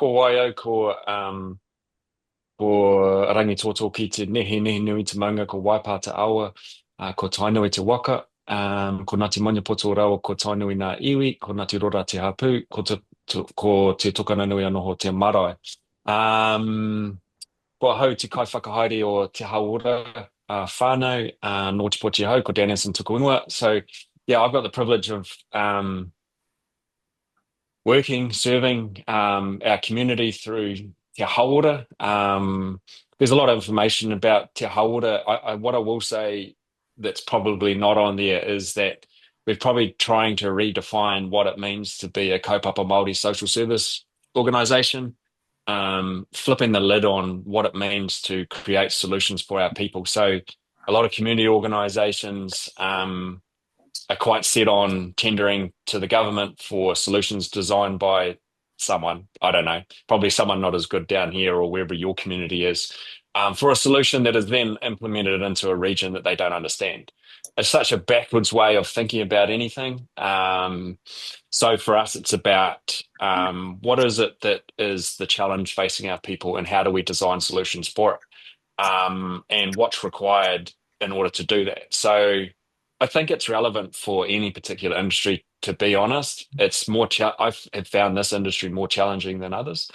ko waio ko rangitoto ki te nehe nui te maunga ko Waipata awa, ko Tainui te waka, ko Ngāti Maniapoto rawa ko Tainui ngā iwi, ko Ngāti Rora te hapu, ko te Tokana Nui Anoho te marae. Um, Kua hau te kai whakahaere o te hauora whānau, nō te poti hau, ko Dennis and Tukunua. So, yeah, I've got the privilege of working, serving our community through Te Hauora. There's a lot of information about Te Hauora. What I will say that's probably not on there is that we're probably trying to redefine what it means to be a kaupapa Māori social service organisation, flipping the lid on what it means to create solutions for our people. So a lot of community organisations, are quite set on tendering to the government for solutions designed by someone, I don't know, probably someone not as good down here or wherever your community is, for a solution that is then implemented into a region that they don't understand. It's such a backwards way of thinking about anything. So for us, it's about what is it that is the challenge facing our people and how do we design solutions for it, and what's required in order to do that. So I think it's relevant for any particular industry, to be honest. It's more, I've found this industry more challenging than others,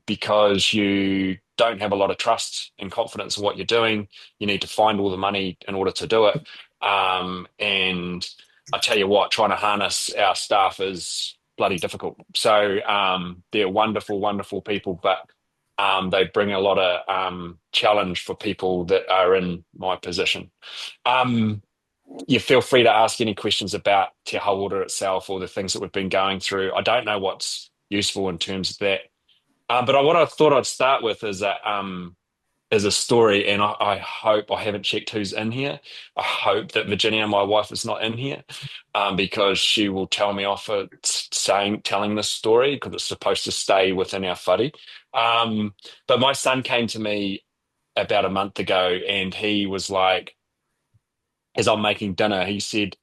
because you don't have a lot of trust and confidence in what you're doing. You need to find all the money in order to do it. And I tell you what, trying to harness our staff is bloody difficult. So they're wonderful, wonderful people, but they bring a lot of challenge for people that are in my position. Um, you feel free to ask any questions about Te Hauora itself or the things that we've been going through. I don't know what's useful in terms of that. But what I thought I'd start with is a story, and I hope I haven't checked who's in here. I hope that Virginia, my wife, is not in here, because she will tell me off for telling this story because it's supposed to stay within our whare. But my son came to me about a month ago, and he was like, as I'm making dinner, he said,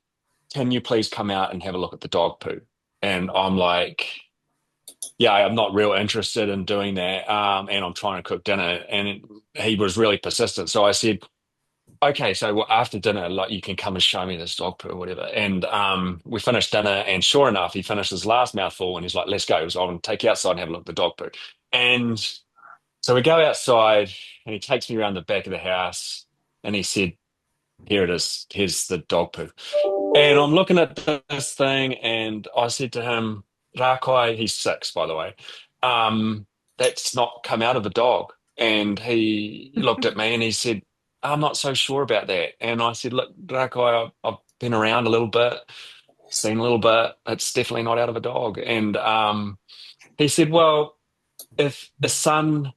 "Can you please come out and have a look at the dog poo?" And I'm like, yeah, I'm not real interested in doing that. And I'm trying to cook dinner. And he was really persistent. So I said, okay, so after dinner, like you can come and show me this dog poo or whatever. And we finished dinner, and sure enough, he finished his last mouthful and he's like, let's go. So I'll take you outside and have a look at the dog poo. And so we go outside and he takes me around the back of the house and he said, here it is. Here's the dog poo. And I'm looking at this thing, and I said to him, Rakai, he's 6, by the way, that's not come out of a dog. And he looked at me and he said, I'm not so sure about that. And I said, look, Rakai, I've been around a little bit, seen a little bit. It's definitely not out of a dog. And he said, well, if a son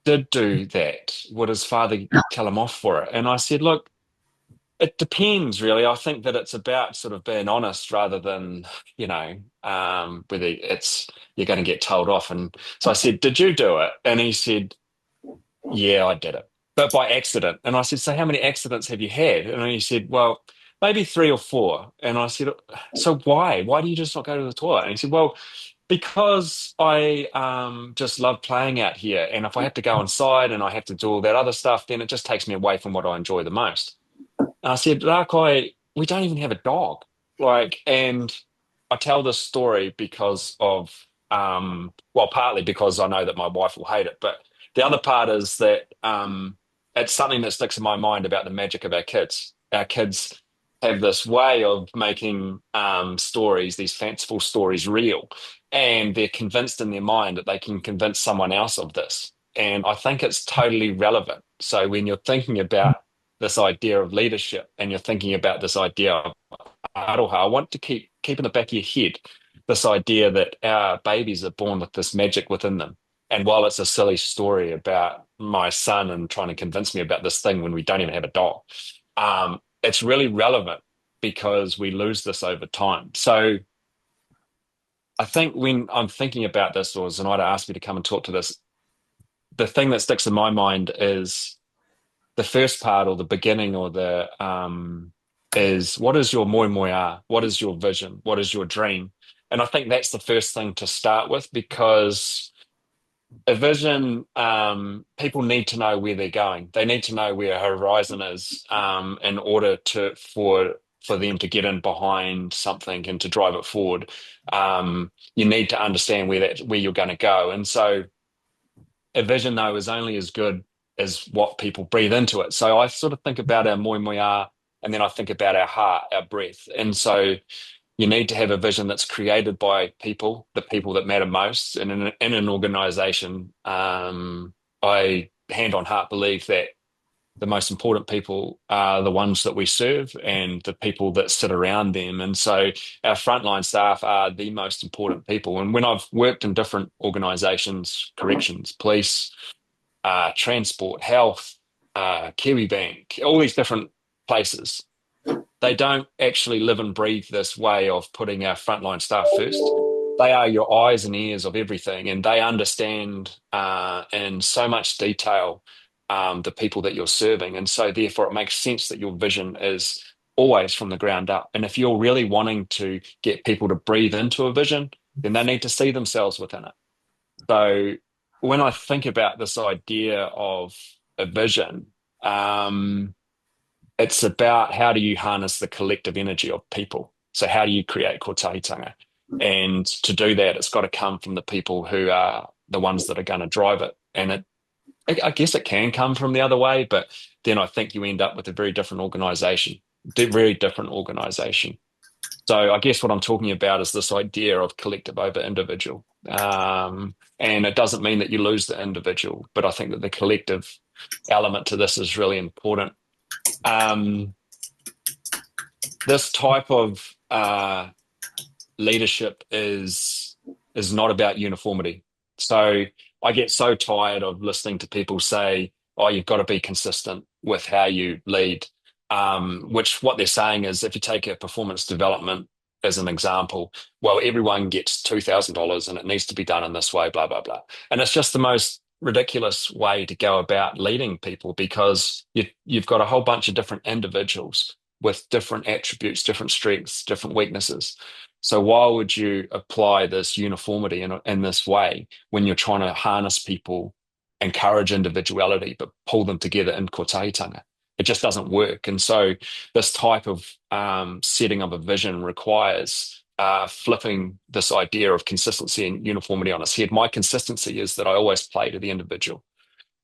did do that, would his father tell him off for it? And I said, look, it depends, really. I think that it's about sort of being honest rather than, whether it's you're going to get told off. And so I said, "Did you do it?" And he said, "Yeah, I did it, but by accident." And I said, "So how many accidents have you had?" And he said, "Well, maybe 3 or 4." And I said, "So why? Why do you just not go to the toilet?" And he said, "Well, because I just love playing out here, and if I have to go inside and I have to do all that other stuff, then it just takes me away from what I enjoy the most." And I said, Rakai, we don't even have a dog. And I tell this story because of, well, partly because I know that my wife will hate it, but the other part is that it's something that sticks in my mind about the magic of our kids. Our kids have this way of making stories, these fanciful stories, real, and they're convinced in their mind that they can convince someone else of this. And I think it's totally relevant. So when you're thinking about this idea of leadership and you're thinking about this idea of aroha, I want to keep in the back of your head this idea that our babies are born with this magic within them. And while it's a silly story about my son and trying to convince me about this thing when we don't even have a dog, it's really relevant because we lose this over time. So I think when I'm thinking about this, or Zenaida asked me to come and talk to this, the thing that sticks in my mind is the first part or the beginning or the is what is your moi moi a? What is your vision? What is your dream? And I think that's the first thing to start with because a vision, people need to know where they're going. They need to know where a horizon is, in order for them to get in behind something and to drive it forward. You need to understand where you're going to go. And so a vision, though, is only as good as what people breathe into it. So I sort of think about our moi moi, and then I think about our heart, our breath. And so you need to have a vision that's created by people, the people that matter most. And in an organization, I hand on heart believe that the most important people are the ones that we serve and the people that sit around them. And so our frontline staff are the most important people. And when I've worked in different organizations, corrections, police, transport, health, Kiwi Bank, all these different places, they don't actually live and breathe this way of putting our frontline staff first. They are your eyes and ears of everything, and they understand in so much detail the people that you're serving. And so, therefore, it makes sense that your vision is always from the ground up. And if you're really wanting to get people to breathe into a vision, then they need to see themselves within it. So, when I think about this idea of a vision, um, it's about how do you harness the collective energy of people. So how do you create kotahitanga? And to do that, it's got to come from the people who are the ones that are going to drive it. And I guess it can come from the other way, but then I think you end up with a very different organization, very different organization. So I guess what I'm talking about is this idea of collective over individual. And it doesn't mean that you lose the individual, but I think that the collective element to this is really important. Um, this type of leadership is not about uniformity. So I get so tired of listening to people say, "Oh, you've got to be consistent with how you lead." Which what they're saying is, if you take a performance development as an example, well, everyone gets $2,000 and it needs to be done in this way, blah blah blah, and it's just the most ridiculous way to go about leading people because you've got a whole bunch of different individuals with different attributes, different strengths, different weaknesses. So why would you apply this uniformity in this way when you're trying to harness people, encourage individuality, but pull them together in kotahitanga? It just doesn't work. And so this type of setting of a vision requires flipping this idea of consistency and uniformity on its head. My consistency is that I always play to the individual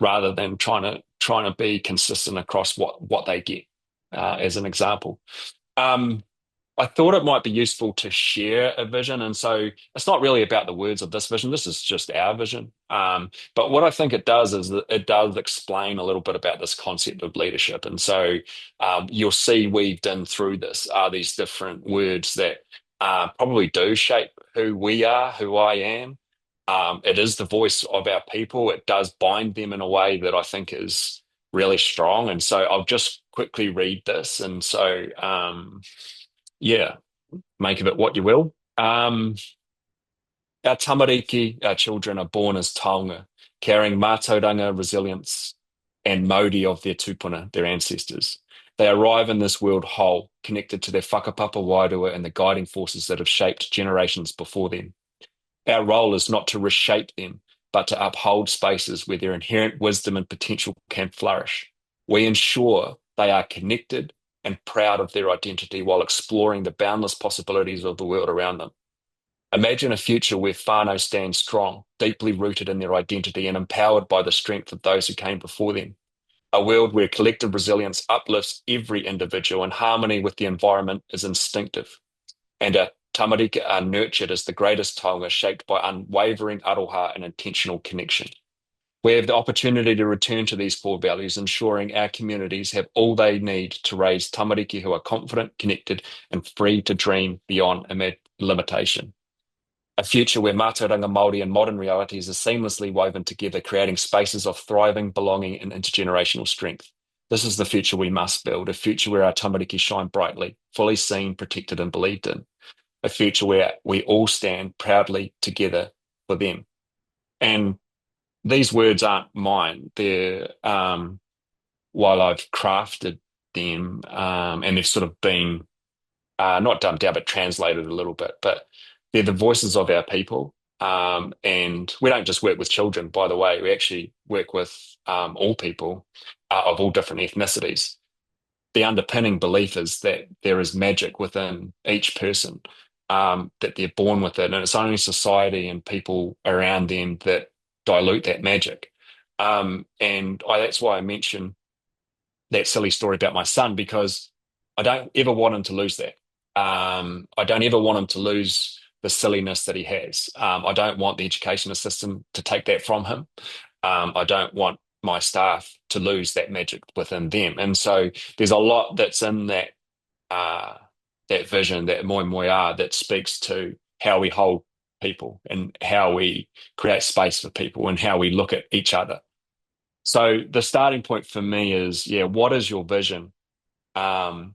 rather than trying to be consistent across what they get, as an example. Um, I thought it might be useful to share a vision. And so it's not really about the words of this vision. This is just our vision. But what I think it does is that it does explain a little bit about this concept of leadership. And so you'll see weaved in through this are these different words that probably do shape who we are, who I am. It is the voice of our people. It does bind them in a way that I think is really strong. And so I'll just quickly read this. And so, yeah, make of it what you will. Our tamariki, our children, are born as taonga, carrying mātauranga resilience and mauri of their tupuna, their ancestors. They arrive in this world whole, connected to their whakapapa wairua and the guiding forces that have shaped generations before them. Our role is not to reshape them, but to uphold spaces where their inherent wisdom and potential can flourish. We ensure they are connected and proud of their identity while exploring the boundless possibilities of the world around them. Imagine a future where whānau stands strong, deeply rooted in their identity and empowered by the strength of those who came before them. A world where collective resilience uplifts every individual and harmony with the environment is instinctive, and our tamarika are nurtured as the greatest taonga shaped by unwavering aroha and intentional connection. We have the opportunity to return to these core values, ensuring our communities have all they need to raise tamariki who are confident, connected, and free to dream beyond limitation. A future where mātauranga Māori and modern realities are seamlessly woven together, creating spaces of thriving, belonging, and intergenerational strength. This is the future we must build, a future where our tamariki shine brightly, fully seen, protected, and believed in. A future where we all stand proudly together for them. And these words aren't mine. They're while I've crafted them, and they've sort of been not dumbed down, but translated a little bit. But they're the voices of our people. And we don't just work with children, by the way. We actually work with all people of all different ethnicities. The underpinning belief is that there is magic within each person, that they're born with it, and it's only society and people around them that dilute that magic. That's why I mention that silly story about my son, because I don't ever want him to lose that. I don't ever want him to lose the silliness that he has. I don't want the education system to take that from him. I don't want my staff to lose that magic within them. And so there's a lot that's in uh, that vision, that moi moi that speaks to how we hold people and how we create space for people and how we look at each other. So the starting point for me is, yeah, what is your vision? Um,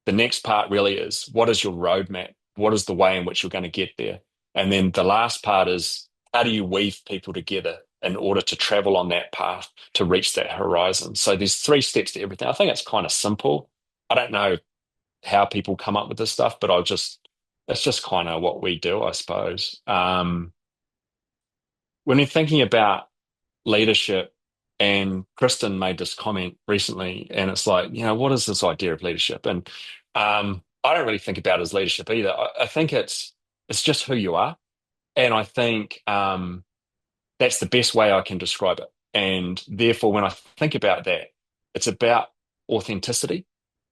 the next part really is, what is your roadmap? What is the way in which you're going to get there? And then the last part is, how do you weave people together in order to travel on that path to reach that horizon? So there's three steps to everything. I think it's kind of simple. I don't know how people come up with this stuff, but it's just kind of what we do, I suppose. When you're thinking about leadership, and Kristen made this comment recently, and it's like, what is this idea of leadership? And I don't really think about it as leadership either. I think it's just who you are, and I think that's the best way I can describe it. And therefore, when I think about that, it's about authenticity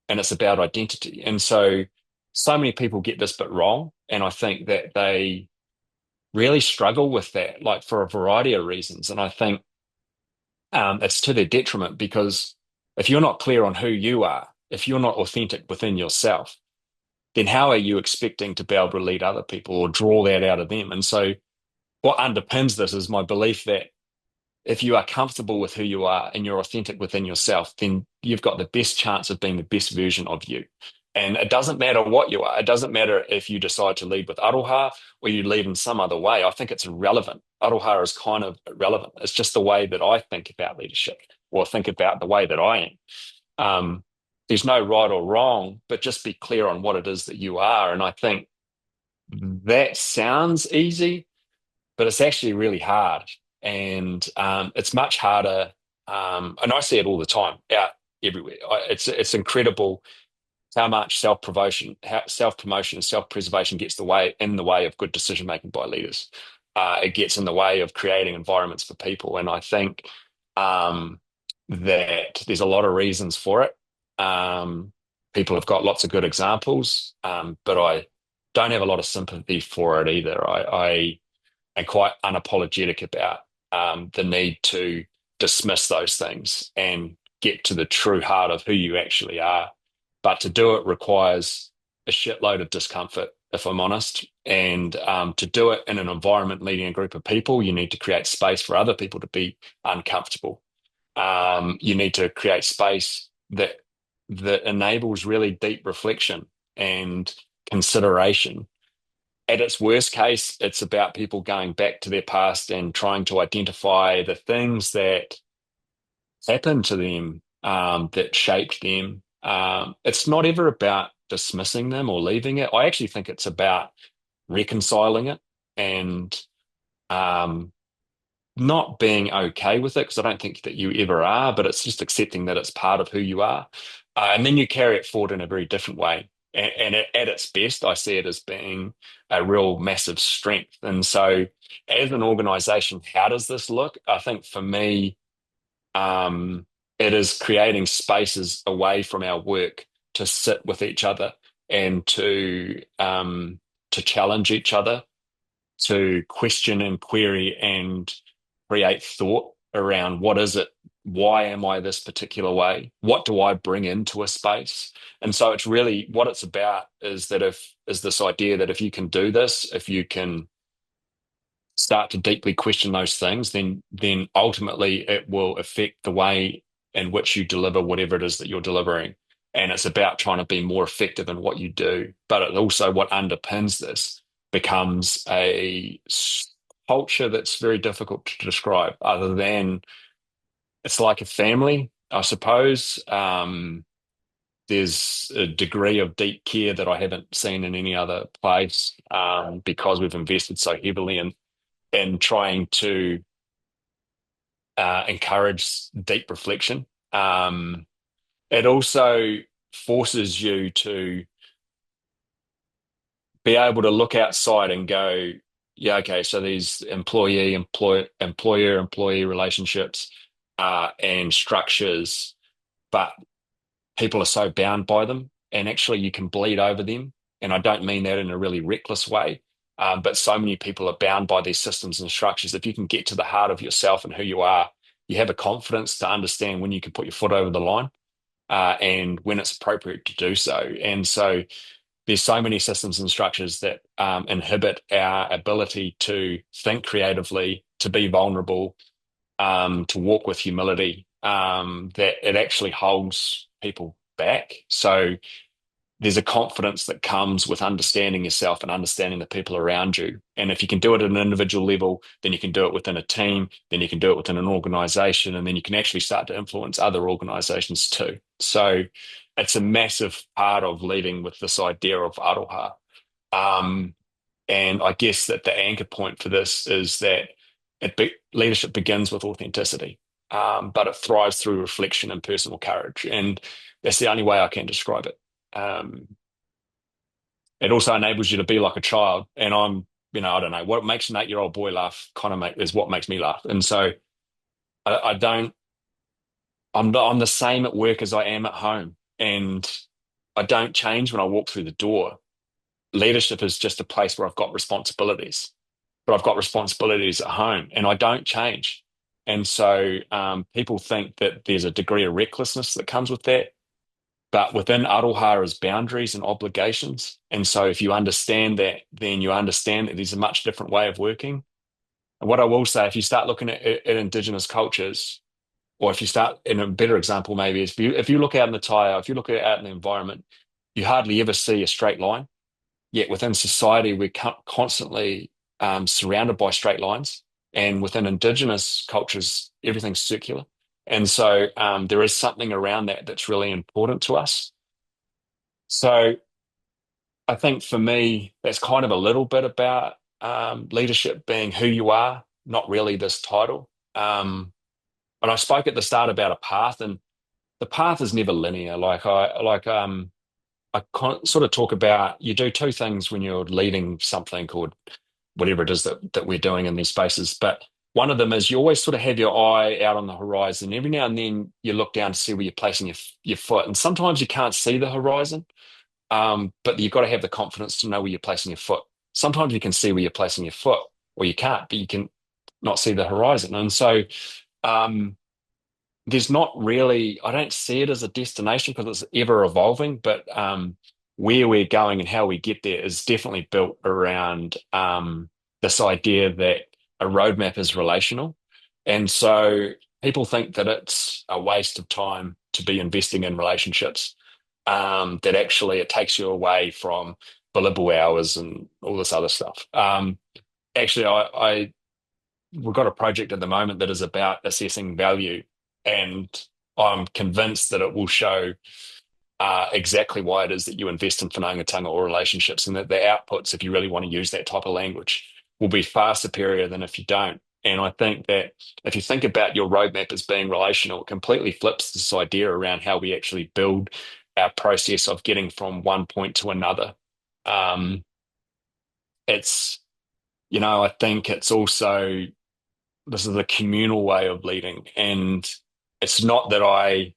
and it's about identity. And so many people get this bit wrong, and I think that they really struggle with that, like for a variety of reasons. And I think it's to their detriment, because if you're not clear on who you are, if you're not authentic within yourself, then how are you expecting to be able to lead other people or draw that out of them? And so, what underpins this is my belief that if you are comfortable with who you are and you're authentic within yourself, then you've got the best chance of being the best version of you. And it doesn't matter what you are. It doesn't matter if you decide to lead with Aroha or you lead in some other way. I think it's irrelevant. Aroha is kind of irrelevant. It's just the way that I think about leadership, or think about the way that I am. Um, there's no right or wrong, but just be clear on what it is that you are. And I think that sounds easy, but it's actually really hard. And it's much harder. And I see it all the time out everywhere. It's incredible how much self promotion, and self preservation gets in the way of good decision making by leaders. It gets in the way of creating environments for people, and I think um, that there's a lot of reasons for it. People have got lots of good examples, but I don't have a lot of sympathy for it either. I and quite unapologetic about the need to dismiss those things and get to the true heart of who you actually are. But to do it requires a shitload of discomfort, if I'm honest. And to do it in an environment leading a group of people, you need to create space for other people to be uncomfortable. You need to create space that enables really deep reflection and consideration. At its worst case, it's about people going back to their past and trying to identify the things that happened to them, that shaped them. It's not ever about dismissing them or leaving it. I actually think it's about reconciling it and um, not being okay with it, because I don't think that you ever are, but it's just accepting that it's part of who you are. And then you carry it forward in a very different way. At its best, I see it as being a real massive strength. And so, as an organization, how does this look? I think for me, um, it is creating spaces away from our work to sit with each other and to challenge each other, to question and query and create thought around, what is it? Why am I this particular way? What do I bring into a space? And so it's really, what it's about is that if is this idea that if you can do this, if you can start to deeply question those things, then ultimately it will affect the way in which you deliver whatever it is that you're delivering. And it's about trying to be more effective in what you do. But it also, what underpins this becomes culture that's very difficult to describe, other than it's like a family, I suppose. there's a degree of deep care that I haven't seen in any other place, because we've invested so heavily in trying to encourage deep reflection. It also forces you to be able to look outside and go, yeah, okay, so these employer employee relationships and structures, but people are so bound by them, and actually you can bleed over them. And I don't mean that in a really reckless way, but so many people are bound by these systems and structures. If you can get to the heart of yourself and who you are, you have a confidence to understand when you can put your foot over the line, and when it's appropriate to do so. And so there's so many systems and structures that inhibit our ability to think creatively, to be vulnerable, to walk with humility, that it actually holds people back. So there's a confidence that comes with understanding yourself and understanding the people around you. And if you can do it at an individual level, then you can do it within a team, then you can do it within an organization, and then you can actually start to influence other organizations too. So it's a massive part of leading with this idea of Aroha. Um, and I guess that the anchor point for this is that leadership begins with authenticity, but it thrives through reflection and personal courage. And that's the only way I can describe it. Um, it also enables you to be like a child. And I don't know, what makes an 8-year-old boy laugh is what makes me laugh. And so I don't, I'm the same at work as I am at home. And I don't change when I walk through the door. Leadership is just a place where I've got responsibilities, but I've got responsibilities at home and I don't change. And so people think that there's a degree of recklessness that comes with that. But within Aroha is boundaries and obligations. And so if you understand that, then you understand that there's a much different way of working. And what I will say, if you start looking at Indigenous cultures, or if you start in a better example, maybe is if you look out in the tire, if you look out in the environment, you hardly ever see a straight line. Yet within society, we're constantly surrounded by straight lines. And within Indigenous cultures, everything's circular. And so there is something around that that's really important to us. So I think for me, that's kind of a little bit about leadership being who you are, not really this title. And I spoke at the start about a path, and the path is never linear. Sort of talk about you do two things when you're leading something called whatever it is that we're doing in these spaces. But one of them is you always sort of have your eye out on the horizon. Every now and then you look down to see where you're placing your foot. And sometimes you can't see the horizon, but you've got to have the confidence to know where you're placing your foot. Sometimes you can see where you're placing your foot, or you can't, but you can not see the horizon. And so um, there's not really, I don't see it as a destination because it's ever evolving, but where we're going and how we get there is definitely built around this idea that a roadmap is relational. And so people think that it's a waste of time to be investing in relationships, that actually it takes you away from billable hours and all this other stuff. Actually, we've got a project at the moment that is about assessing value, and I'm convinced that it will show exactly why it is that you invest in whanaungatanga or relationships, and that the outputs, if you really want to use that type of language, will be far superior than if you don't. And I think that if you think about your roadmap as being relational, it completely flips this idea around how we actually build our process of getting from one point to another. Um, it's, I think it's also this is a communal way of leading. And it's not that I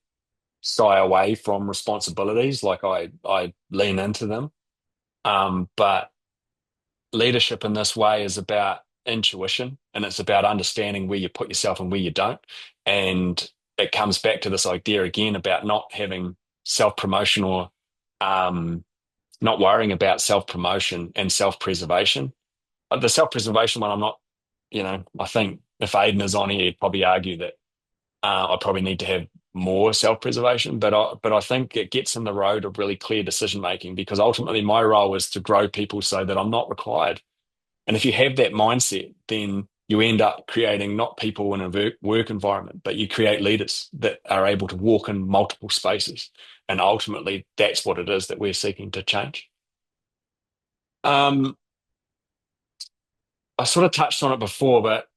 shy away from responsibilities, like I lean into them. But leadership in this way is about intuition, and it's about understanding where you put yourself and where you don't. And it comes back to this idea again about not having self-promotion, or um, not worrying about self-promotion and self-preservation. The self-preservation one, I'm not, I think if Aiden is on here, he'd probably argue that I probably need to have more self-preservation, but I think it gets in the road of really clear decision making, because ultimately my role is to grow people so that I'm not required. And if you have that mindset, then you end up creating not people in a work environment, but you create leaders that are able to walk in multiple spaces. And ultimately, that's what it is that we're seeking to change. Um, I sort of touched on it before, but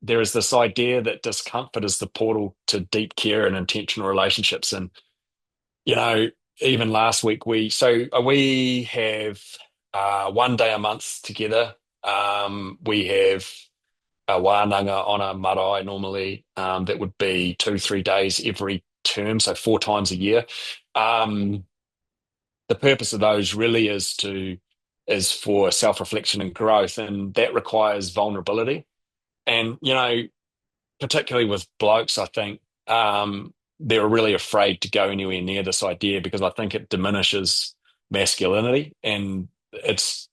there is this idea that discomfort is the portal to deep care and intentional relationships. And, you know, even last week, we have 1 day a month together. We have a wānanga on a marae normally. That would be 2, 3 days every term, so 4 times a year. Um, the purpose of those really is for self-reflection and growth, and that requires vulnerability. And particularly with blokes, I think they're really afraid to go anywhere near this idea because I think it diminishes masculinity, and it's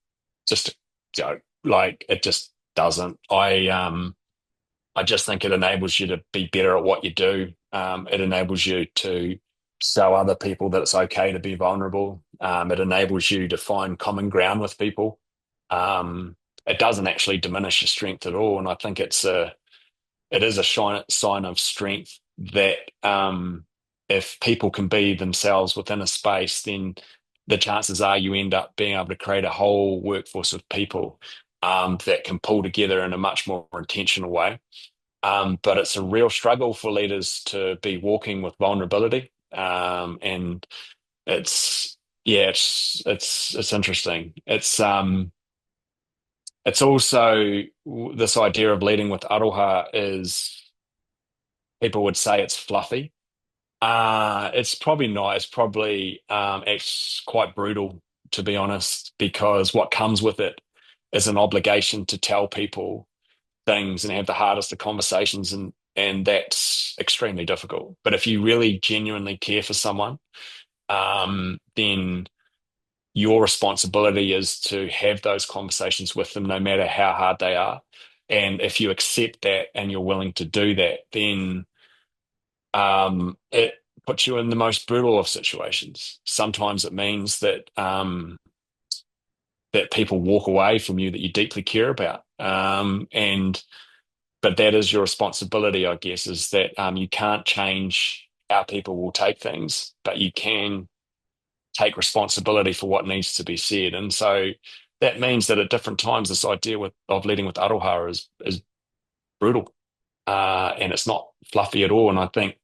just you know, like it just doesn't. I just think it enables you to be better at what you do. It enables you to show other people that it's okay to be vulnerable. It enables you to find common ground with people. Um, it doesn't actually diminish your strength at all, and I think it is a sign of strength that if people can be themselves within a space, then the chances are you end up being able to create a whole workforce of people that can pull together in a much more intentional way. But it's a real struggle for leaders to be walking with vulnerability. And it's yeah, it's interesting. It's also this idea of leading with Aroha is people would say it's fluffy. It's probably not. It's quite brutal, to be honest, because what comes with it is an obligation to tell people things and have the hardest of conversations, and that's extremely difficult. But if you really genuinely care for someone, then your responsibility is to have those conversations with them no matter how hard they are. And if you accept that and you're willing to do that, then it puts you in the most brutal of situations. Sometimes it means that people walk away from you that you deeply care about. And but that is your responsibility, I guess, is that you can't change how people will take things, but you can take responsibility for what needs to be said. And so that means that at different times, this idea of leading with Aroha is brutal, and it's not fluffy at all. And I think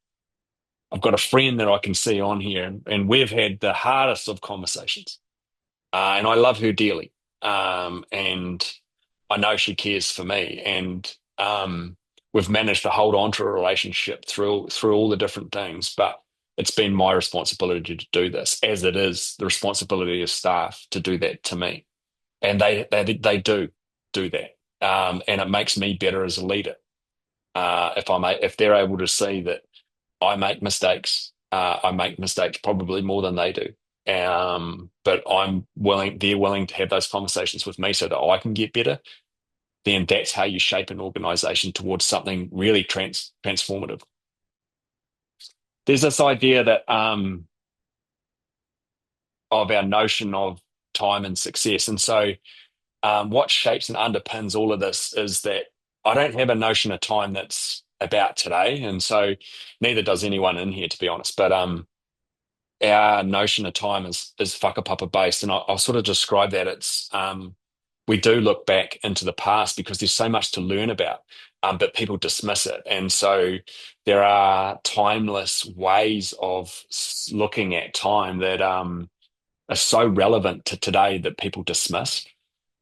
I've got a friend that I can see on here, and we've had the hardest of conversations, and I love her dearly, and I know she cares for me, and we've managed to hold on to a relationship through all the different things. But it's been my responsibility to do this, as it is the responsibility of staff to do that to me, and they do that, and it makes me better as a leader. If they're able to see that I make mistakes probably more than they do. But they're willing to have those conversations with me so that I can get better. Then that's how you shape an organization towards something really transformative. There's this idea that of our notion of time and success. And so what shapes and underpins all of this is that I don't have a notion of time that's about today. And so neither does anyone in here, to be honest. But our notion of time is whakapapa based, and I'll sort of describe that. It's we do look back into the past because there's so much to learn about, but people dismiss it, and so there are timeless ways of looking at time that are so relevant to today that people dismiss.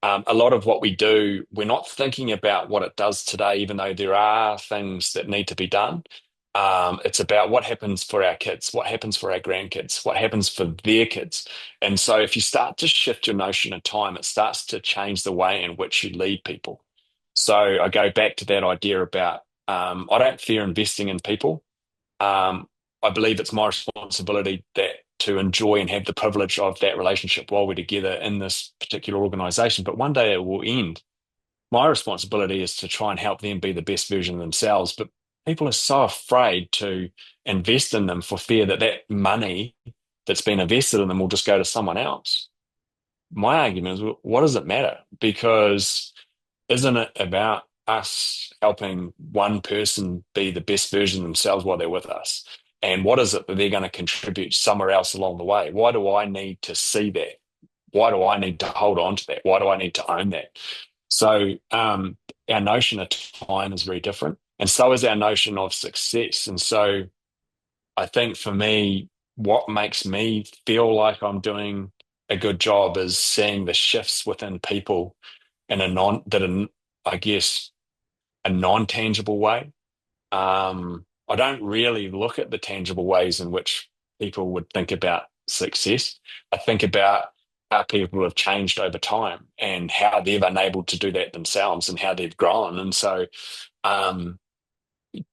A lot of what we do, we're not thinking about what it does today, even though there are things that need to be done. It's about what happens for our kids, what happens for our grandkids, what happens for their kids. And so if you start to shift your notion of time, it starts to change the way in which you lead people. So I go back to that idea about I don't fear investing in people. Um, I believe it's my responsibility that to enjoy and have the privilege of that relationship while we're together in this particular organization. But one day it will end. My responsibility is to try and help them be the best version of themselves. But people are so afraid to invest in them for fear that that money that's been invested in them will just go to someone else. My argument is, well, what does it matter? Because isn't it about us helping one person be the best version of themselves while they're with us? And what is it that they're going to contribute somewhere else along the way? Why do I need to see that? Why do I need to hold on to that? Why do I need to own that? So our notion of time is very different, and so is our notion of success. And so I think for me, what makes me feel like I'm doing a good job is seeing the shifts within people in a non that are, I guess, a non-tangible way. I don't really look at the tangible ways in which people would think about success. I think about how people have changed over time and how they've enabled to do that themselves and how they've grown. And so um,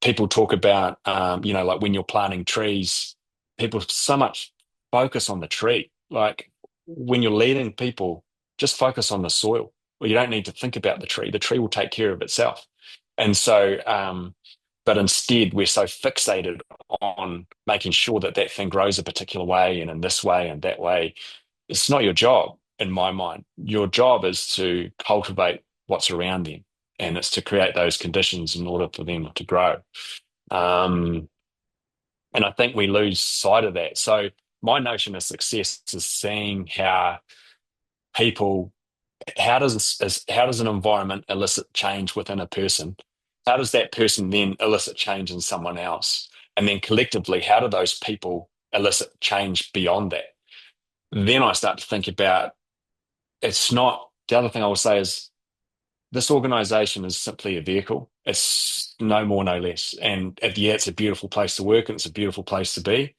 people talk about, like when you're planting trees, people so much focus on the tree. Like when you're leading people, just focus on the soil. Well, you don't need to think about the tree. The tree will take care of itself. And so, but instead, we're so fixated on making sure that that thing grows a particular way and in this way and that way. It's not your job, in my mind. Your job is to cultivate what's around them, and it's to create those conditions in order for them to grow. Um, and I think we lose sight of that. So my notion of success is seeing how people, how does an environment elicit change within a person? How does that person then elicit change in someone else? And then collectively, how do those people elicit change beyond that? Then I start to think about it's not the other thing I will say is this organization is simply a vehicle. It's no more, no less. And yeah, it's a beautiful place to work and it's a beautiful place to be.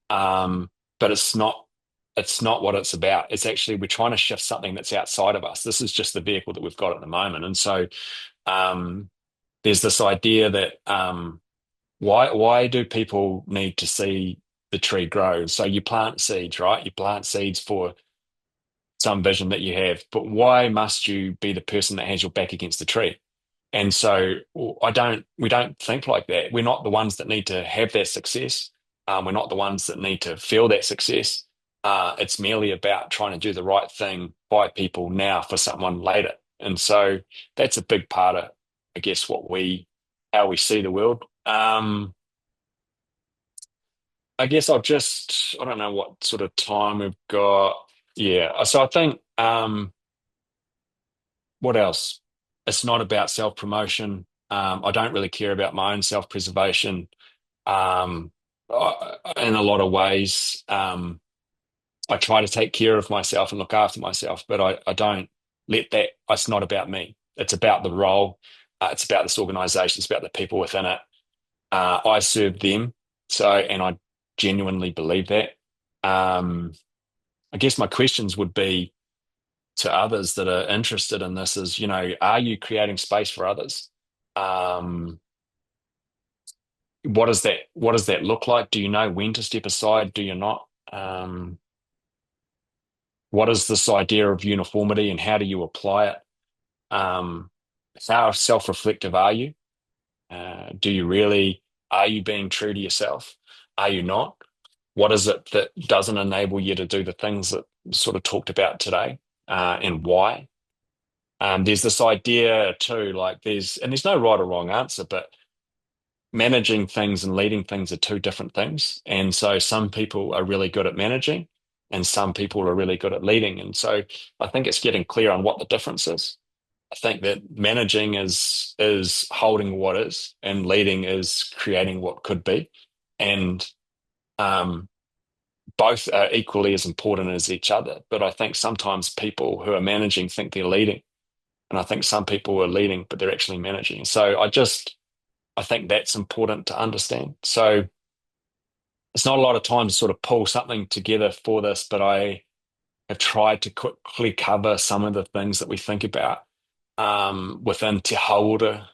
But it's not what it's about. It's actually we're trying to shift something that's outside of us. This is just the vehicle that we've got at the moment. And so um, there's this idea that why do people need to see the tree grow? So you plant seeds, right? You plant seeds for some vision that you have, but why must you be the person that has your back against the tree? And so we don't think like that. We're not the ones that need to have that success. We're not the ones that need to feel that success. It's merely about trying to do the right thing by people now for someone later. And so that's a big part of, I guess, how we see the world. I guess I don't know what sort of time we've got. Yeah. So I think, what else? It's not about self-promotion. I don't really care about my own self-preservation. Um, in a lot of ways, I try to take care of myself and look after myself, but I don't let that, it's not about me. It's about the role. It's about this organization. It's about the people within it. I serve them. So, and I genuinely believe that. Um, I guess my questions would be to others that are interested in this is, are you creating space for others? Um, what does that look like? Do you know when to step aside? Do you not? What is this idea of uniformity and how do you apply it? Um, how self-reflective are you? Are you being true to yourself? Are you not? What is it that doesn't enable you to do the things that sort of talked about today, and why? There's this idea too, like there's no right or wrong answer, but managing things and leading things are two different things. And so some people are really good at managing and some people are really good at leading. And so I think it's getting clear on what the difference is. I think that managing is holding what is and leading is creating what could be. And um, both are equally as important as each other. But I think sometimes people who are managing think they're leading. And I think some people are leading, but they're actually managing. So I think that's important to understand. So it's not a lot of time to sort of pull something together for this, but I have tried to quickly cover some of the things that we think about within Te Haora,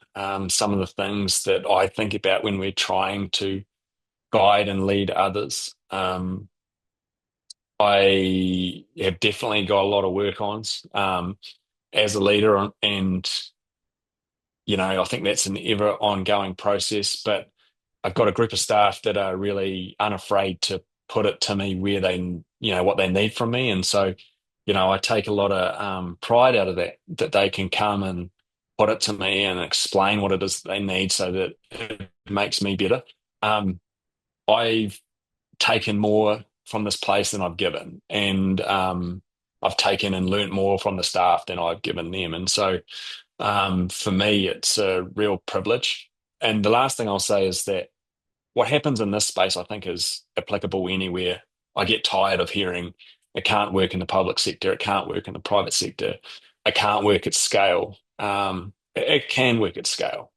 some of the things that I think about when we're trying to guide and lead others. I have definitely got a lot of work on as a leader, and I think that's an ever ongoing process. But I've got a group of staff that are really unafraid to put it to me where what they need from me. And so, I take a lot of pride out of that they can come and put it to me and explain what it is they need so that it makes me better. Um, I've taken more from this place than I've given, and I've taken and learnt more from the staff than I've given them. And so for me, it's a real privilege. And the last thing I'll say is that what happens in this space, I think, is applicable anywhere. I get tired of hearing it can't work in the public sector, it can't work in the private sector, it can't work at scale. It can work at scale.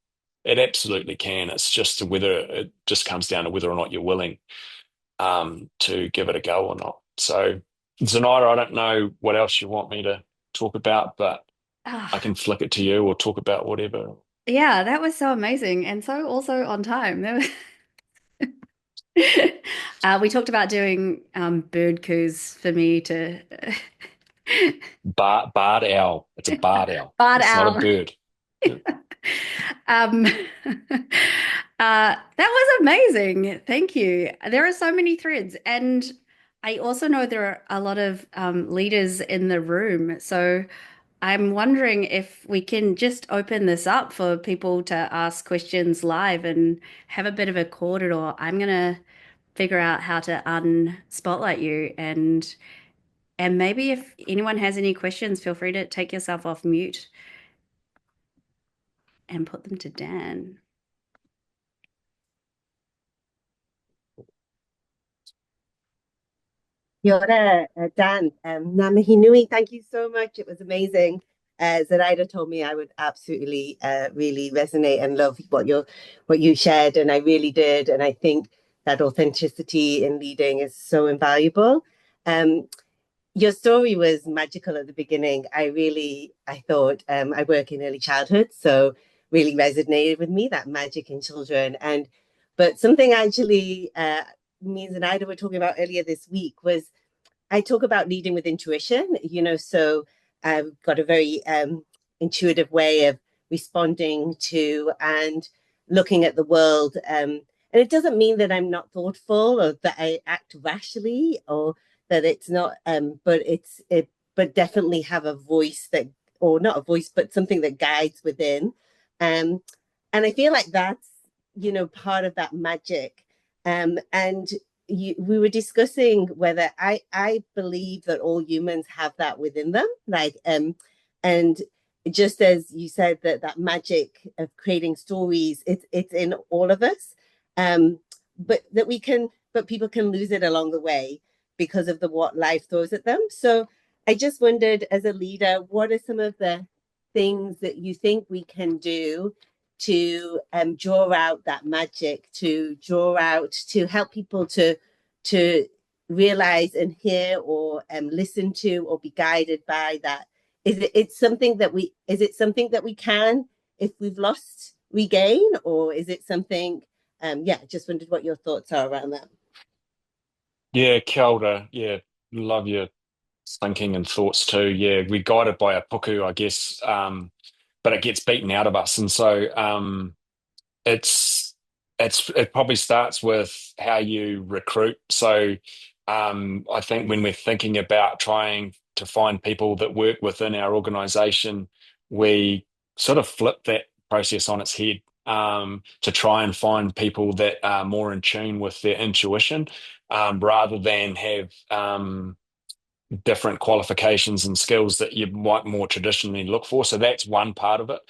It absolutely can. It's just whether it just comes down to whether or not you're willing to give it a go or not. So, Zanira, I don't know what else you want me to talk about, but I Ah, can flick it to you or talk about whatever. yeah, that was so amazing and so also on time. We talked about doing bird coos for me to Barred owl. It's a barred owl. barred It's not a owl. bird. Yeah. Um, that was amazing. Thank you. There are so many threads, and I also know there are a lot of leaders in the room. So I'm wondering if we can just open this up for people to ask questions live and have a bit of a corridor. I'm gonna figure out how to unspotlight you and maybe if anyone has any questions, feel free to take yourself off mute and put them to Dan. Kia ora, Dan. Ngā mihi nui, thank you so much. It was amazing. Zoraida told me I would absolutely really resonate and love what you shared, and I really did. And I think that authenticity in leading is so invaluable. Um, your story was magical at the beginning. I thought I work in early childhood, so really resonated with me that magic in children. But something actually me and Ida were talking about earlier this week was I talk about leading with intuition, so I've got a very intuitive way of responding to and looking at the world. And it doesn't mean that I'm not thoughtful or that I act rashly or that it's not, but definitely have a voice that, or not a voice, but something that guides within. Um, and I feel like that's, part of that magic. And we were discussing whether I believe that all humans have that within them, and just as you said that magic of creating stories, it's in all of us, um, but people can lose it along the way because of the what life throws at them. So I just wondered, as a leader, what are some of the things that you think we can do to draw out that magic, to draw out, to help people to realize and hear or listen to or be guided by that. Is it something that we can, if we've lost, regain, or is it something? Yeah, just wondered what your thoughts are around that. Yeah, kia ora. Yeah, love your thinking and thoughts too. Yeah, we're guided by a puku, I guess, but it gets beaten out of us. And so it's it probably starts with how you recruit. So I think when we're thinking about trying to find people that work within our organization, we sort of flip that process on its head, to try and find people that are more in tune with their intuition, rather than have different qualifications and skills that you might more traditionally look for. So that's one part of it,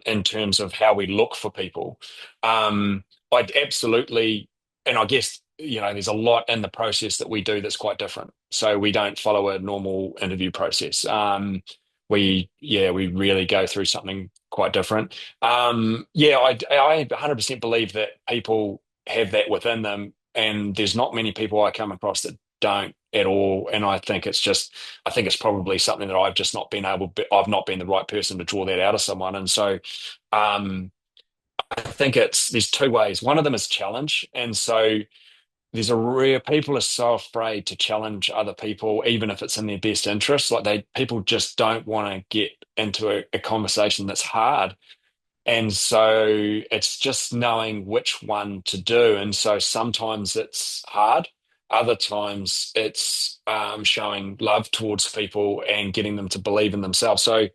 in terms of how we look for people. I'd absolutely, and I guess, there's a lot in the process that we do that's quite different. So we don't follow a normal interview process. We really go through something quite different. Yeah, I 100% believe that people have that within them, and there's not many people I come across that don't at all. And I think it's probably something that I've not been the right person to draw that out of someone. And so, I think there's two ways. One of them is challenge. And so people are so afraid to challenge other people, even if it's in their best interest. Like people just don't want to get into a conversation that's hard. And so it's just knowing which one to do. And so sometimes it's hard. Other times it's showing love towards people and getting them to believe in themselves. So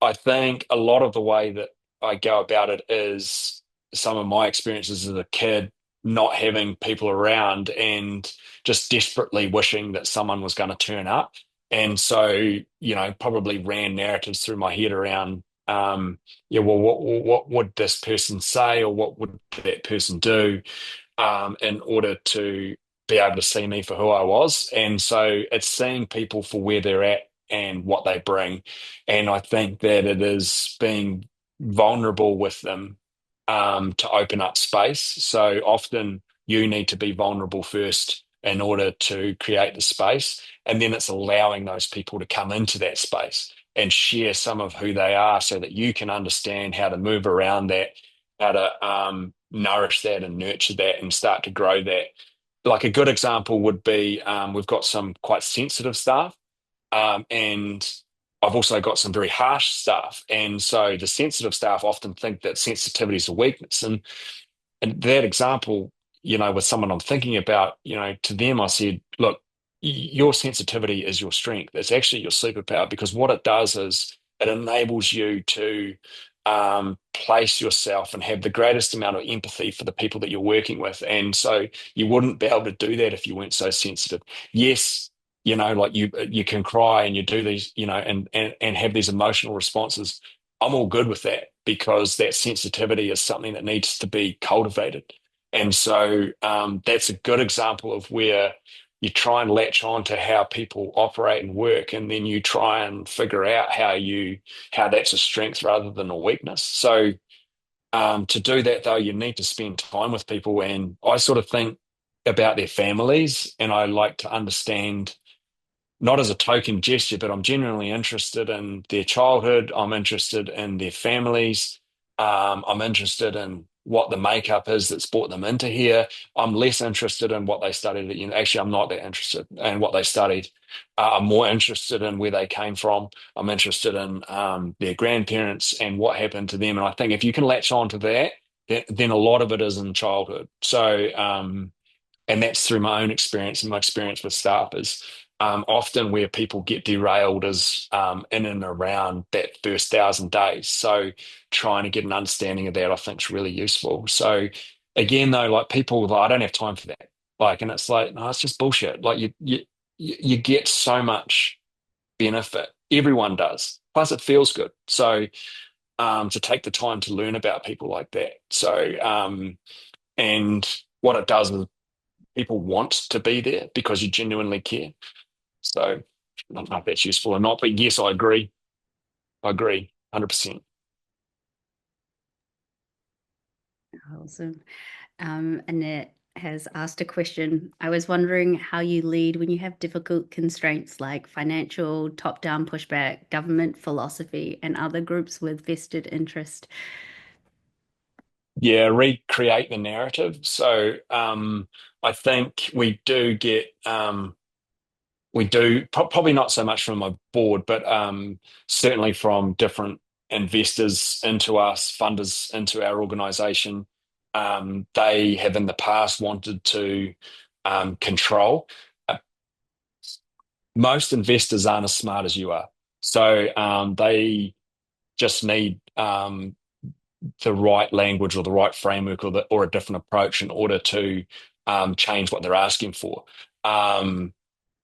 I think a lot of the way that I go about it is some of my experiences as a kid. not having people around and just desperately wishing that someone was going to turn up. And so, probably ran narratives through my head around, yeah, well, what would this person say, or what would that person do, in order to be able to see me for who I was. And so it's seeing people for where they're at and what they bring. And I think that it is being vulnerable with them, to open up space. So often you need to be vulnerable first in order to create the space. And then it's allowing those people to come into that space and share some of who they are so that you can understand how to move around that, how to nourish that and nurture that and start to grow that. Like a good example would be, we've got some quite sensitive staff, and I've also got some very harsh staff. And so the sensitive staff often think that sensitivity is a weakness. And that example, with someone I'm thinking about, to them, I said, look, your sensitivity is your strength. It's actually your superpower, because what it does is it enables you to place yourself and have the greatest amount of empathy for the people that you're working with. And so you wouldn't be able to do that if you weren't so sensitive. Yes, like you can cry and you do these, and have these emotional responses. I'm all good with that, because that sensitivity is something that needs to be cultivated. And so, that's a good example of where you try and latch on to how people operate and work, and then you try and figure out how that's a strength rather than a weakness. So, to do that though, you need to spend time with people, and I sort of think about their families, and I like to understand, not as a token gesture, but I'm genuinely interested in their childhood. I'm interested in their families. I'm interested in what the makeup is that's brought them into here. I'm less interested in what they studied at Actually, I'm not that interested in what they studied. I'm more interested in where they came from. I'm interested in their grandparents and what happened to them. And I think if you can latch on to that, then a lot of it is in childhood. So, and that's through my own experience and my experience with staff is, often where people get derailed is, in and around that first 1,000 days. So trying to get an understanding of that, I think, is really useful. So again, though, like people, like, I don't have time for that. Like, and it's like, no, it's just bullshit. Like you get so much benefit. Everyone does. Plus, it feels good. So, to take the time to learn about people like that. So, and what it does is people want to be there because you genuinely care. So I don't know if that's useful or not, but yes, I agree. I agree 100%. Awesome. Annette has asked a question. I was wondering how you lead when you have difficult constraints like financial, top-down pushback, government philosophy, and other groups with vested interest. Yeah, recreate the narrative. So, I think probably not so much from my board, but certainly from different investors into us, funders into our organization. They have in the past wanted to control. Uh, Most investors aren't as smart as you are. So, they just need, the right language or the right framework, or a different approach in order to, change what they're asking for. Um,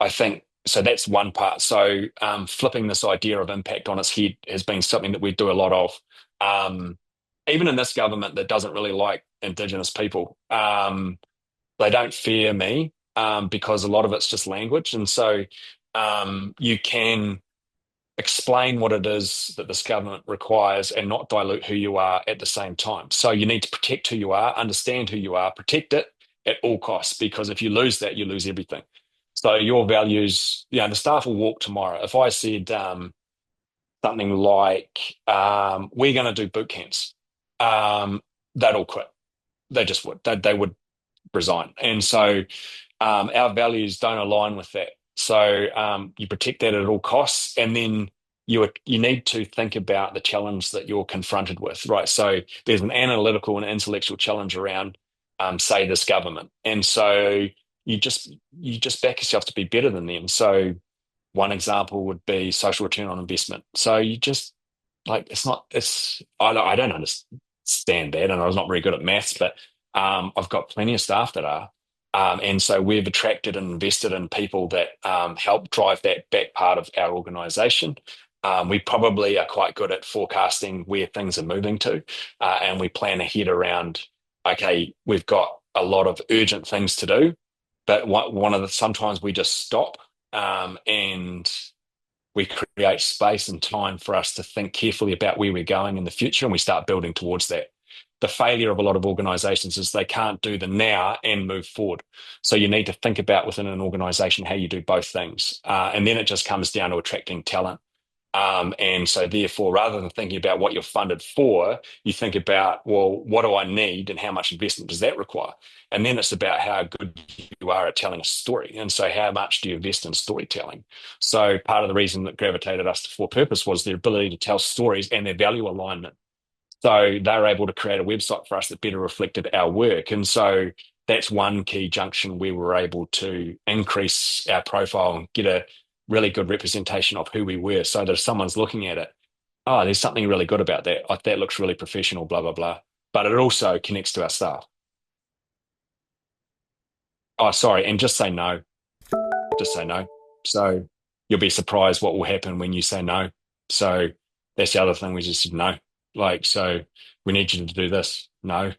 I think so. That's one part. So, flipping this idea of impact on its head has been something that we do a lot of. Um, Even in this government that doesn't really like Indigenous people, they don't fear me, because a lot of it's just language, and so, you can explain what it is that this government requires and not dilute who you are at the same time. So you need to protect who you are, understand who you are, protect it at all costs, because if you lose that, you lose everything. So your values, the staff will walk tomorrow. If I said, something like, we're going to do boot camps, um, they'd all quit. They just would. They would resign. And so, our values don't align with that. So, you protect that at all costs, and then you need to think about the challenge that you're confronted with, right? So there's an analytical and intellectual challenge around, say, this government, and so you just back yourself to be better than them. So one example would be social return on investment. So you just, like, it's not it's I don't understand that, and I was not very good at maths, but, I've got plenty of staff that are. And so we've attracted and invested in people that help drive that back part of our organization. We probably are quite good at forecasting where things are moving to, and we plan ahead around, okay, we've got a lot of urgent things to do, but one of the sometimes we just stop, and we create space and time for us to think carefully about where we're going in the future, and we start building towards that. The failure of a lot of organizations is they can't do the now and move forward. So you need to think about within an organization how you do both things. And then it just comes down to attracting talent. And so, therefore, rather than thinking about what you're funded for, you think about, well, what do I need and how much investment does that require? And then it's about how good you are at telling a story. And so, how much do you invest in storytelling? So, part of the reason that gravitated us to For Purpose was their ability to tell stories and their value alignment. So they were able to create a website for us that better reflected our work. And so that's one key junction where we were able to increase our profile and get a really good representation of who we were, so that if someone's looking at it, oh, there's something really good about that. Like, that looks really professional, blah, blah, blah. But it also connects to our staff. Oh, sorry. And just say no. Just say no. So you'll be surprised what will happen when you say no. So that's the other thing. We just said no. Like, so we need you to do this. No.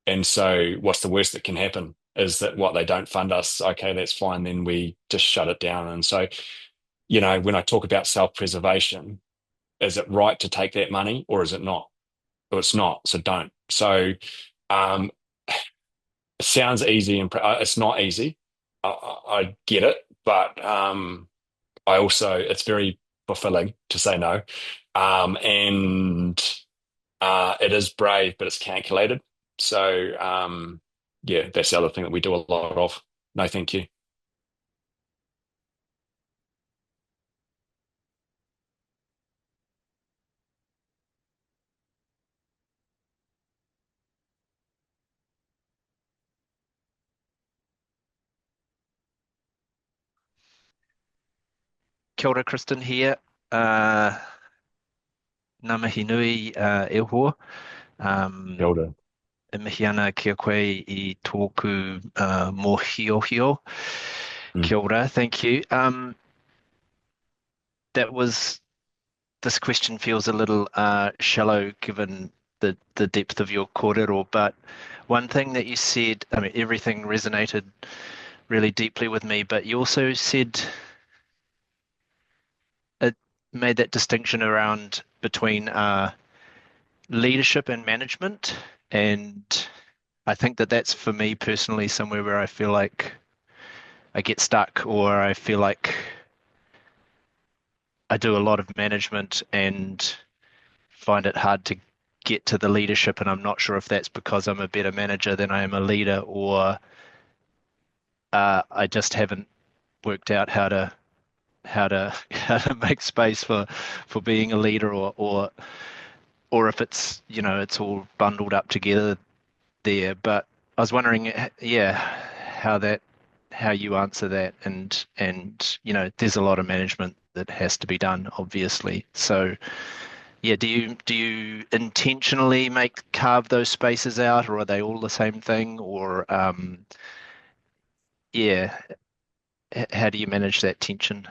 And so what's the worst that can happen is that what they don't fund us. Okay, that's fine. Then we just shut it down. And so, when I talk about self-preservation, is it right to take that money or is it not? Or it's not. So don't. So um, it sounds easy and it's not easy. I get it, but I also, it's very fulfilling to say no. And it is brave, but it's calculated. So, yeah, that's the other thing that we do a lot of. No, thank you. Kia ora, Kristen here. Uh, Ngā mihi nui e hoa. Kia ora. E mihi ana kia koe i tōku mōhiohio. Mm. Kia ora, thank you. That was, this question feels a little shallow given the depth of your kōrero, but one thing that you said, I mean, everything resonated really deeply with me, but you also said, it made that distinction around between leadership and management. And I think that that's for me personally somewhere where I feel like I get stuck, or I feel like I do a lot of management and find it hard to get to the leadership. And I'm not sure if that's because I'm a better manager than I am a leader, or I just haven't worked out how to make space for being a leader, or if it's, it's all bundled up together there. But I was wondering, yeah, how you answer that, and there's a lot of management that has to be done, obviously. So yeah, do you intentionally carve those spaces out, or are they all the same thing, or yeah, how do you manage that tension?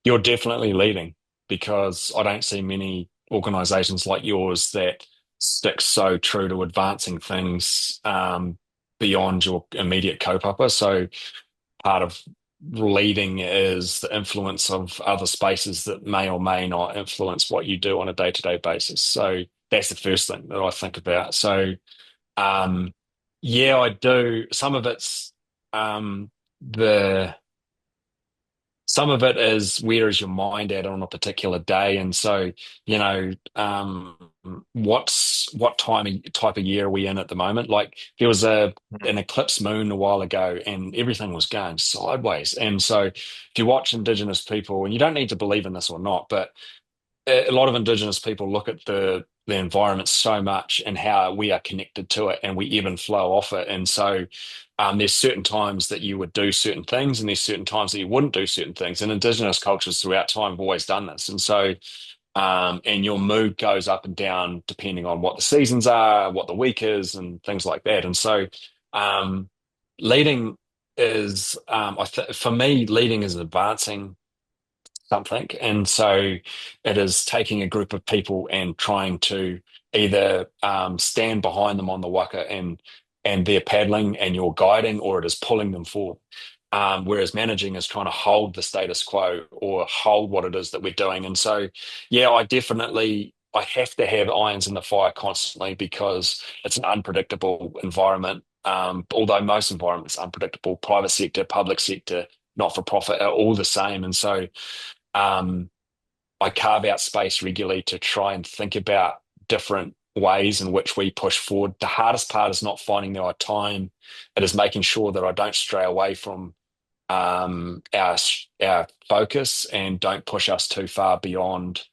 You're definitely leading, because I don't see many organizations like yours that stick so true to advancing things beyond your immediate kaupapa. So part of leading is the influence of other spaces that may or may not influence what you do on a day-to-day basis. So that's the first thing that I think about. So um, yeah, I do. Um, the some of it is, where is your mind at on a particular day, and so what type of year are we in at the moment? Like, there was an eclipse moon a while ago, and everything was going sideways. And so, if you watch Indigenous people, and you don't need to believe in this or not, but a lot of Indigenous people look at the environment so much and how we are connected to it, and we ebb and flow off it. And so there's certain times that you would do certain things, and there's certain times that you wouldn't do certain things. And Indigenous cultures throughout time have always done this. And so and your mood goes up and down depending on what the seasons are, what the week is, and things like that. And so, um, leading is, for me, leading is advancing something. And so it is taking a group of people and trying to either stand behind them on the waka and they're paddling and you're guiding, or it is pulling them forward. Whereas managing is trying to hold the status quo or hold what it is that we're doing. And so, yeah, I have to have irons in the fire constantly because it's an unpredictable environment. Although most environments are unpredictable, private sector, public sector, not for profit are all the same. And so um, I carve out space regularly to try and think about different ways in which we push forward. The hardest part is not finding the right time. It is making sure that I don't stray away from our focus and don't push us too far beyond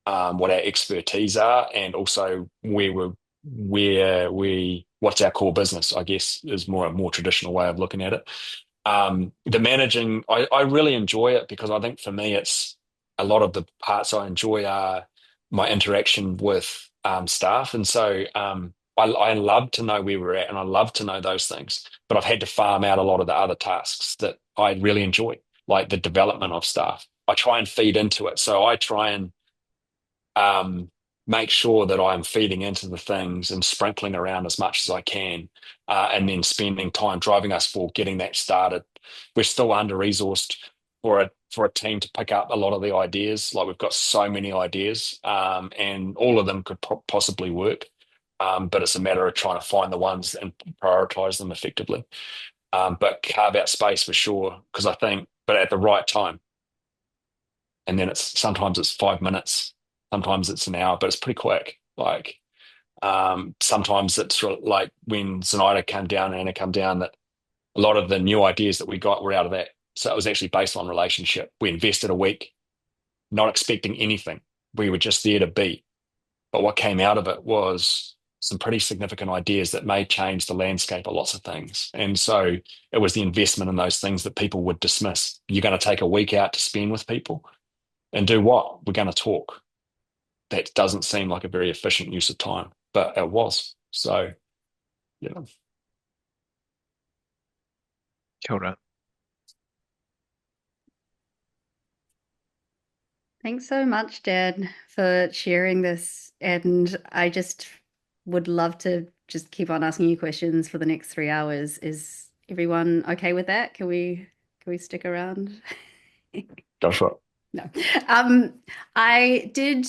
what our expertise are, and also where we what's our core business, I guess, is a more traditional way of looking at it. The managing, I really enjoy it because I think for me, it's a lot of the parts I enjoy are my interaction with staff. And so I love to know where we're at and I love to know those things. But I've had to farm out a lot of the other tasks that I really enjoy, like the development of staff. I try and feed into it. So I try and um, make sure that I'm feeding into the things and sprinkling around as much as I can, and then spending time driving us forward, getting that started. We're still under resourced for a team to pick up a lot of the ideas. Like we've got so many ideas, and all of them could possibly work. But it's a matter of trying to find the ones and prioritize them effectively. But carve out space for sure, because I think, but at the right time, and then it's sometimes it's 5 minutes, sometimes it's an hour, but it's pretty quick. Like sometimes it's like when Zenaida came down and Anna came down, that a lot of the new ideas that we got were out of that. So it was actually based on relationship. We invested a week, not expecting anything. We were just there to be. But what came out of it was some pretty significant ideas that may change the landscape of lots of things. And so it was the investment in those things that people would dismiss. You're going to take a week out to spend with people and do what? We're going to talk. That doesn't seem like a very efficient use of time, but it was. So, yeah. Kia ora. Thanks so much, Dan, for sharing this. And I just would love to just keep on asking you questions for the next 3 hours. Is everyone okay with that? Can we stick around? Go for it. No. I did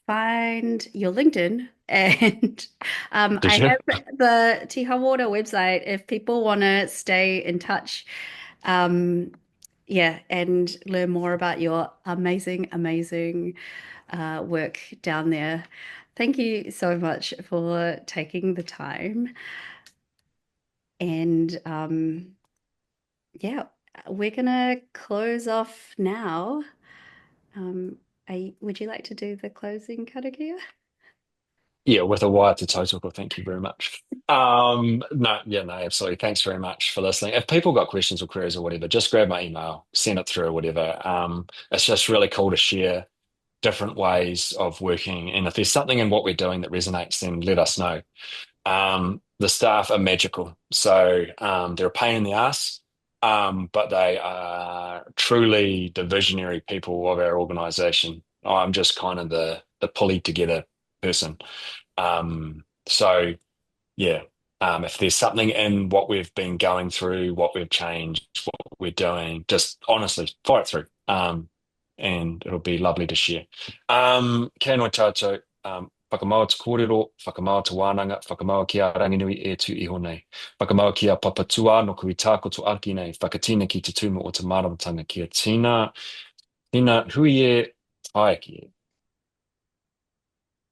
find your LinkedIn and Did I you? have the Te Water website if people want to stay in touch. Yeah, and learn more about your amazing, amazing work down there. Thank you so much for taking the time. And yeah, we're gonna close off now. Would you like to do the closing, Karakia? Yeah, with a wire to total. Thank you very much. No, yeah, no, absolutely. Thanks very much for listening. If people got questions or queries or whatever, just grab my email, send it through or whatever. It's just really cool to share different ways of working. And if there's something in what we're doing that resonates, then let us know. The staff are magical. So they're a pain in the ass, but they are truly the visionary people of our organization. I'm just kind of the pulley together person. So yeah, if there's something in what we've been going through, what we've changed, what we're doing, just honestly fire it through. And it'll be lovely to share. Kēnoi tātou, whakamau te kōrero, whakamau te wānanga, whakamau ki a ranginui e tu iho nei. Whakamau ki a papatua no kui tākoto aki nei, whakatina ki te tumu o te māramatanga ki a tina, tina hui e taiki e.